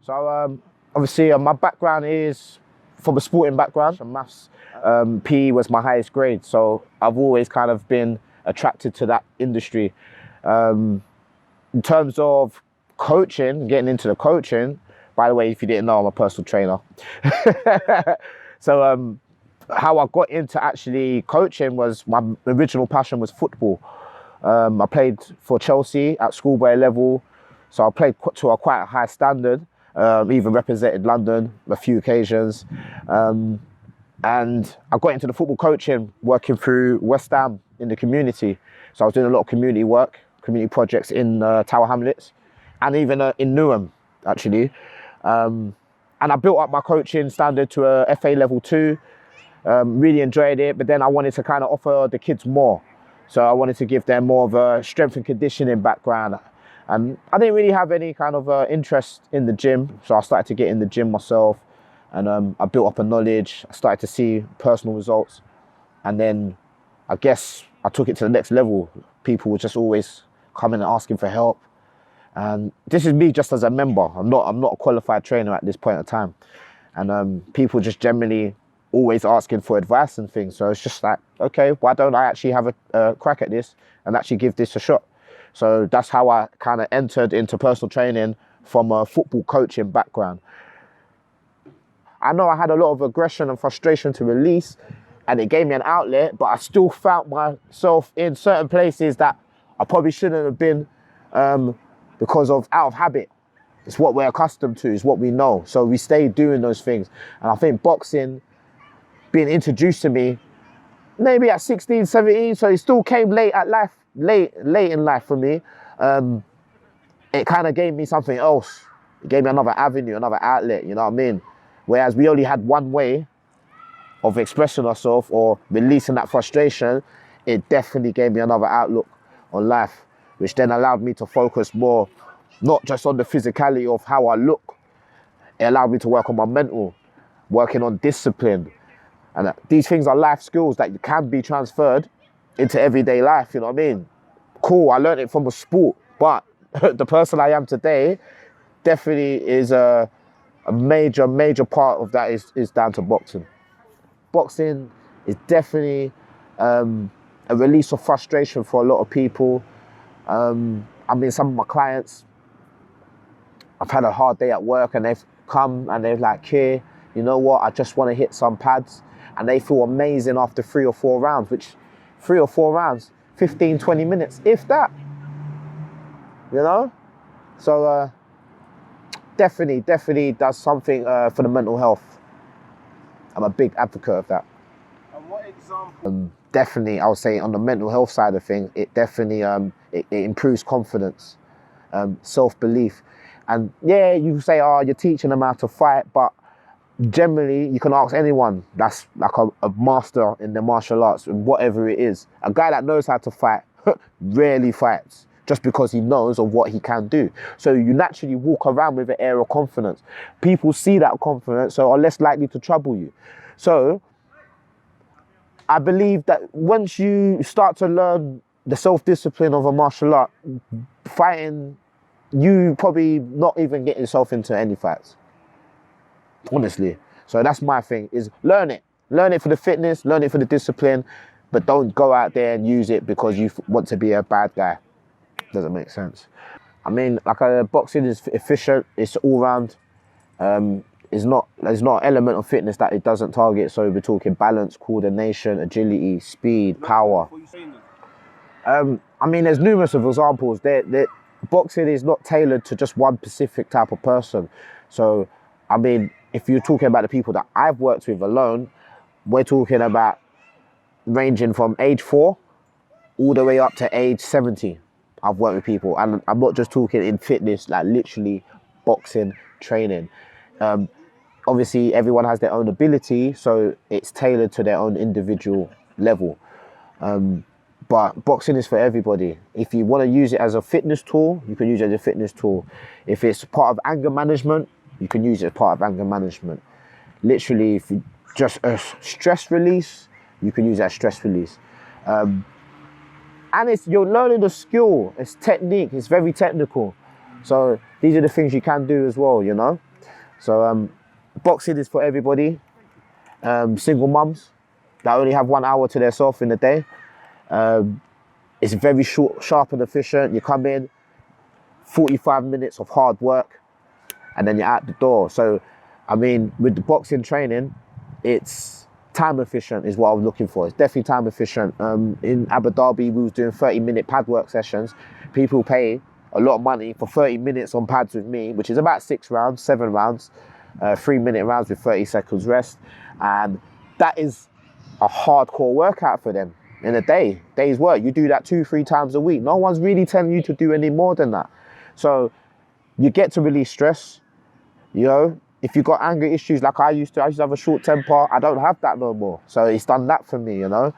So obviously my background is from a sporting background. Maths, PE was my highest grade. So I've always kind of been attracted to that industry. In terms of coaching, getting into the coaching, by the way, if you didn't know, I'm a personal trainer. So how I got into actually coaching was my original passion was football. I played for Chelsea at schoolboy level. So I played to a quite high standard, even represented London a few occasions. And I got into the football coaching, working through West Ham in the community. So I was doing a lot of community work, community projects in Tower Hamlets, and even in Newham, actually. And I built up my coaching standard to a FA level 2, really enjoyed it, but then I wanted to kind of offer the kids more. So I wanted to give them more of a strength and conditioning background. And I didn't really have any kind of interest in the gym. So I started to get in the gym myself, and I built up a knowledge. I started to see personal results. And then I guess I took it to the next level. People were just always coming and asking for help. And this is me just as a member. I'm not a qualified trainer at this point in time. And people just generally always asking for advice and things. So it's just like, okay, why don't I actually have a crack at this and actually give this a shot? So that's how I kind of entered into personal training from a football coaching background. I know I had a lot of aggression and frustration to release, and it gave me an outlet, but I still found myself in certain places that I probably shouldn't have been, because of out of habit. It's what we're accustomed to, it's what we know. So we stay doing those things. And I think boxing being introduced to me maybe at 16, 17, so it still came late in life for me. It kind of gave me something else. It gave me another avenue, another outlet, you know what I mean? Whereas we only had one way of expressing ourselves or releasing that frustration, it definitely gave me another outlook on life, which then allowed me to focus more, not just on the physicality of how I look. It allowed me to work on my mental, working on discipline. And these things are life skills that can be transferred into everyday life, you know what I mean? Cool, I learned it from a sport, but the person I am today definitely is a major part of that is down to boxing. Boxing is definitely a release of frustration for a lot of people. I mean, some of my clients, I've had a hard day at work and they've come and they're like, here, you know what, I just want to hit some pads. And they feel amazing after 3 or 4 rounds, which 3 or 4 rounds, 15, 20 minutes, if that, you know? So definitely does something for the mental health. I'm a big advocate of that. And what example? Definitely, I would say on the mental health side of things, it definitely it improves confidence, self-belief. And yeah, you say, oh, you're teaching them how to fight, but generally, you can ask anyone that's like a master in the martial arts, whatever it is. A guy that knows how to fight rarely fights just because he knows of what he can do. So you naturally walk around with an air of confidence. People see that confidence, so are less likely to trouble you. So I believe that once you start to learn the self-discipline of a martial art, fighting, you probably not even get yourself into any fights. Honestly. So that's my thing, is learn it. Learn it for the fitness, learn it for the discipline, but don't go out there and use it because you want to be a bad guy. Doesn't make sense. I mean, like boxing is efficient, it's all round. There's not an element of fitness that it doesn't target. So we're talking balance, coordination, agility, speed, power. I mean, there's numerous of examples. Boxing is not tailored to just one specific type of person. So, I mean, if you're talking about the people that I've worked with alone, we're talking about ranging from age 4 all the way up to age 70. I've worked with people, and I'm not just talking in fitness, like literally boxing training. Obviously, everyone has their own ability, so it's tailored to their own individual level. But boxing is for everybody. If you want to use it as a fitness tool, you can use it as a fitness tool. If it's part of anger management, you can use it as part of anger management. Literally, if you just a stress release, you can use that stress release. And you're learning the skill, it's technique, it's very technical. So these are the things you can do as well, you know. So boxing is for everybody. Single mums that only have 1 hour to themselves in the day. It's very short, sharp and efficient. You come in, 45 minutes of hard work, and then you're out the door. So, I mean, with the boxing training, it's time efficient is what I was looking for. It's definitely time efficient. In Abu Dhabi, we was doing 30-minute pad work sessions. People pay a lot of money for 30 minutes on pads with me, which is about 6 rounds, 7 rounds, 3-minute rounds with 30 seconds rest. And that is a hardcore workout for them in a day's work. You do that 2-3 times a week. No one's really telling you to do any more than that. So you get to release stress, you know. If you've got anger issues like I used to have a short temper. I don't have that no more. So it's done that for me, you know.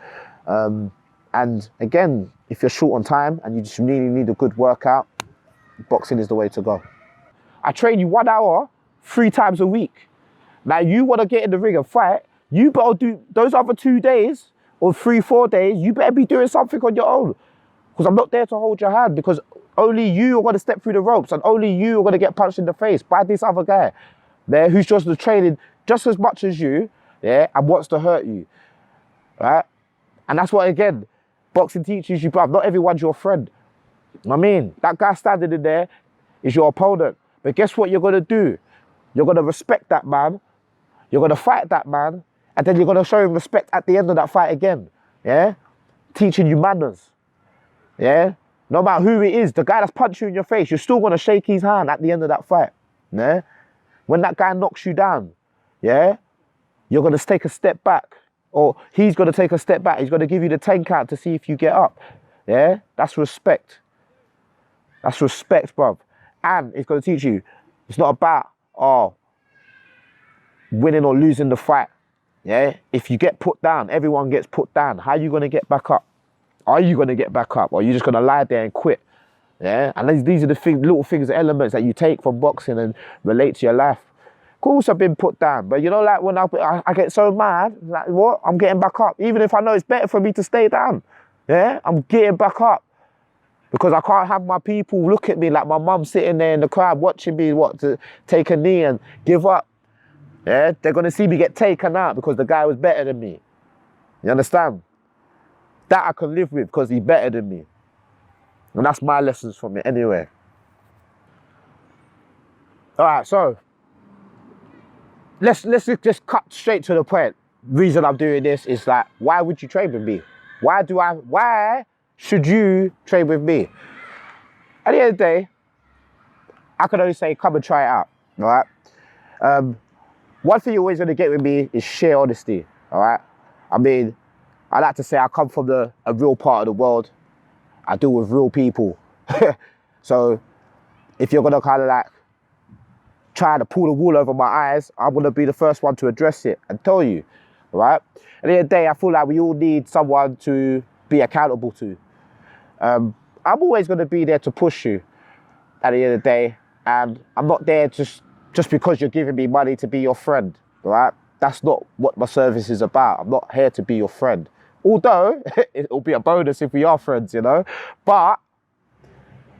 And again, if you're short on time and you just really need a good workout, boxing is the way to go. I train you 1 hour, 3 times a week. Now you want to get in the ring and fight, you better do those other 2 days or 3-4 days, you better be doing something on your own. Because I'm not there to hold your hand, because only you are going to step through the ropes and only you are going to get punched in the face by this other guy there who's just training just as much as you, yeah, and wants to hurt you, right? And that's what, again, boxing teaches you, bruv, not everyone's your friend. I mean, that guy standing in there is your opponent. But guess what you're going to do? You're going to respect that man, you're going to fight that man, and then you're going to show him respect at the end of that fight again, yeah? Teaching you manners, yeah? No matter who it is, the guy that's punched you in your face, you're still going to shake his hand at the end of that fight, yeah? When that guy knocks you down, yeah, you're going to take a step back, or he's going to take a step back. He's going to give you the 10 count to see if you get up, yeah? That's respect. That's respect, bruv. And it's going to teach you, it's not about, winning or losing the fight, yeah? If you get put down, everyone gets put down. How are you going to get back up? Are you going to get back up, or are you just going to lie there and quit? Yeah, and these are the little things, elements that you take from boxing and relate to your life. Of course, I've been put down, but you know, like when I get so mad, like what? I'm getting back up, even if I know it's better for me to stay down. Yeah, I'm getting back up because I can't have my people look at me like my mum sitting there in the crowd watching me to take a knee and give up. Yeah, they're gonna see me get taken out because the guy was better than me. You understand? That I can live with because he's better than me. And that's my lessons from it anyway. All right, so let's just cut straight to the point. Reason I'm doing this is like, why would you train with me? Why should you train with me? At the end of the day, I can only say, come and try it out, all right? One thing you're always gonna get with me is sheer honesty, all right? I mean, I like to say I come from a real part of the world. I deal with real people. So if you're gonna kind of like try to pull the wool over my eyes, I'm gonna be the first one to address it and tell you, right? At the end of the day, I feel like we all need someone to be accountable to. I'm always gonna be there to push you at the end of the day, and I'm not there just because you're giving me money to be your friend, right? That's not what my service is about. I'm not here to be your friend. Although, it'll be a bonus if we are friends, you know? But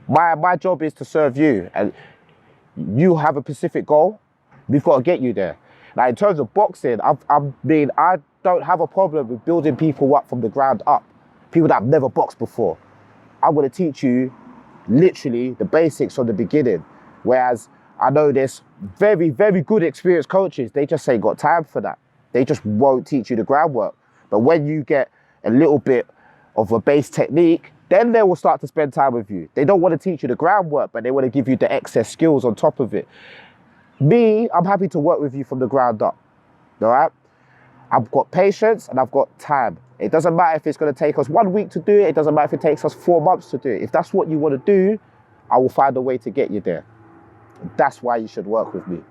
my job is to serve you, and you have a specific goal, we've got to get you there. Now, in terms of boxing, I don't have a problem with building people up from the ground up. People that have never boxed before. I'm going to teach you literally the basics from the beginning. Whereas I know there's very, very good experienced coaches, they just ain't got time for that. They just won't teach you the groundwork. But when you get a little bit of a base technique, then they will start to spend time with you. They don't want to teach you the groundwork, but they want to give you the excess skills on top of it. Me, I'm happy to work with you from the ground up, all right? I've got patience and I've got time. It doesn't matter if it's going to take us 1 week to do it. It doesn't matter if it takes us 4 months to do it. If that's what you want to do, I will find a way to get you there. That's why you should work with me.